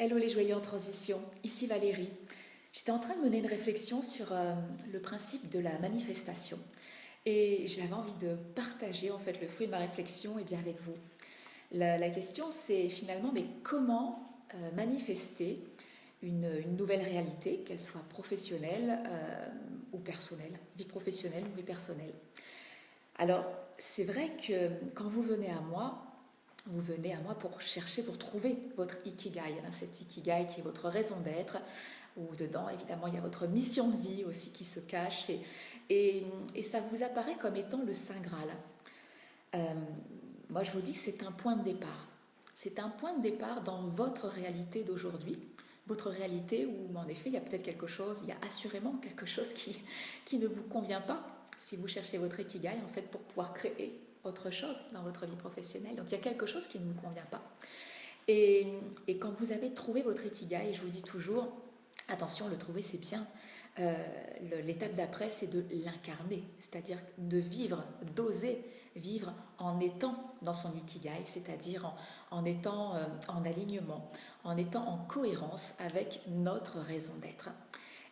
Hello les joyeux en transition, ici Valérie. J'étais en train de mener une réflexion sur le principe de la manifestation et j'avais envie de partager en fait le fruit de ma réflexion et bien avec vous. La question c'est finalement mais comment manifester une nouvelle réalité, qu'elle soit professionnelle ou personnelle, vie professionnelle ou vie personnelle. Alors c'est vrai que quand vous venez à moi pour chercher, pour trouver votre ikigai, hein, cet ikigai qui est votre raison d'être, où dedans, évidemment, il y a votre mission de vie aussi qui se cache, et ça vous apparaît comme étant le Saint Graal. Euh, Moi, je vous dis que c'est un point de départ. C'est un point de départ dans votre réalité d'aujourd'hui, votre réalité où, en effet, il y a peut-être quelque chose, il y a assurément quelque chose qui ne vous convient pas si vous cherchez votre ikigai, en fait, pour pouvoir créer autre chose dans votre vie professionnelle. Donc il y a quelque chose qui ne vous convient pas. Et quand vous avez trouvé votre ikigai, je vous dis toujours, attention, le trouver c'est bien. L'étape d'après, c'est de l'incarner, c'est-à-dire de vivre, d'oser vivre en étant dans son ikigai, c'est-à-dire en étant en alignement, en étant en cohérence avec notre raison d'être.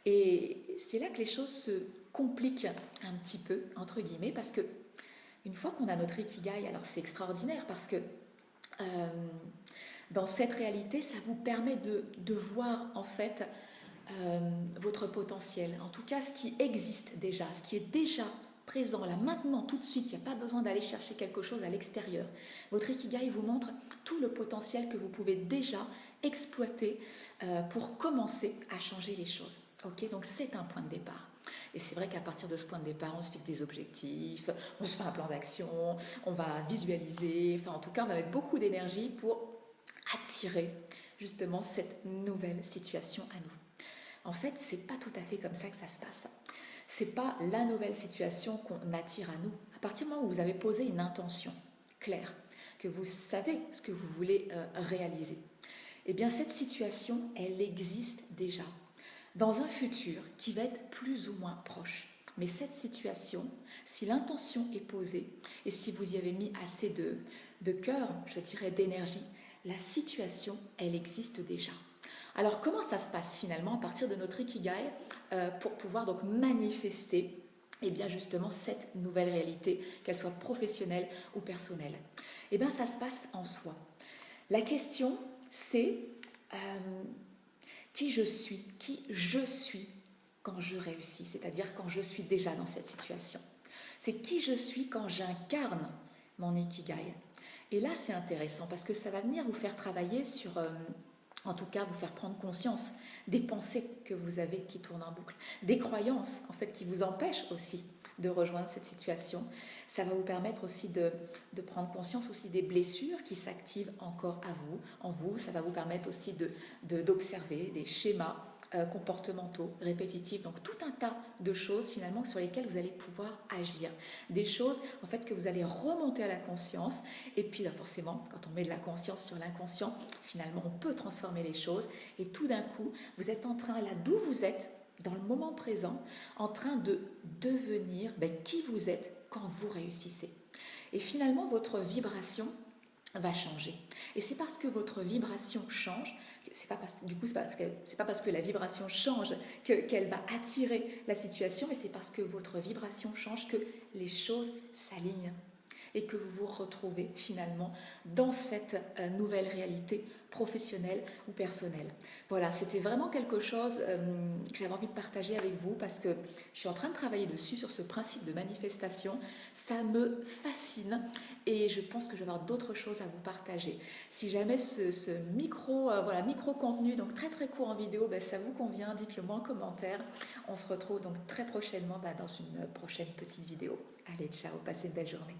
Et c'est là que les choses se compliquent un petit peu, entre guillemets, parce que une fois qu'on a notre ikigai, alors c'est extraordinaire parce que dans cette réalité, ça vous permet de voir en fait votre potentiel, en tout cas ce qui existe déjà, ce qui est déjà présent là maintenant, tout de suite. Il n'y a pas besoin d'aller chercher quelque chose à l'extérieur. Votre ikigai vous montre tout le potentiel que vous pouvez déjà exploiter pour commencer à changer les choses. Ok, donc c'est un point de départ. Et c'est vrai qu'à partir de ce point de départ, on se fixe des objectifs, on se fait un plan d'action, on va visualiser, enfin en tout cas on va mettre beaucoup d'énergie pour attirer justement cette nouvelle situation à nous. En fait, c'est pas tout à fait comme ça que ça se passe. C'est pas la nouvelle situation qu'on attire à nous. À partir du moment où vous avez posé une intention claire, que vous savez ce que vous voulez réaliser, eh bien cette situation, elle existe déjà dans un futur qui va être plus ou moins proche. Mais cette situation, si l'intention est posée et si vous y avez mis assez de cœur, je dirais d'énergie, la situation, elle existe déjà. Alors comment ça se passe finalement à partir de notre ikigai pour pouvoir donc manifester eh bien justement cette nouvelle réalité, qu'elle soit professionnelle ou personnelle? Eh bien ça se passe en soi. La question c'est qui je suis quand je réussis, c'est-à-dire quand je suis déjà dans cette situation. C'est qui je suis quand j'incarne mon ikigai. Et là, c'est intéressant parce que ça va venir vous faire travailler sur, en tout cas, vous faire prendre conscience des pensées que vous avez qui tournent en boucle, des croyances, en fait, qui vous empêchent aussi de rejoindre cette situation. Ça va vous permettre aussi de prendre conscience aussi des blessures qui s'activent encore en vous. Ça va vous permettre aussi d'observer des schémas comportementaux, répétitifs, donc tout un tas de choses finalement sur lesquelles vous allez pouvoir agir. Des choses en fait que vous allez remonter à la conscience et puis là forcément quand on met de la conscience sur l'inconscient, finalement on peut transformer les choses et tout d'un coup vous êtes en train là d'où vous êtes dans le moment présent en train de devenir qui vous êtes quand vous réussissez. Et finalement votre vibration va changer. Et c'est parce que votre vibration change, c'est pas parce que la vibration change qu'elle va attirer la situation, mais c'est parce que votre vibration change que les choses s'alignent et que vous vous retrouvez finalement dans cette nouvelle réalité professionnelle ou personnelle. Voilà, c'était vraiment quelque chose que j'avais envie de partager avec vous parce que je suis en train de travailler dessus, sur ce principe de manifestation. Ça me fascine et je pense que je vais avoir d'autres choses à vous partager. Si jamais ce micro contenu, donc très très court en vidéo, ça vous convient, dites-le moi en commentaire. On se retrouve donc très prochainement dans une prochaine petite vidéo. Allez, ciao, passez une belle journée.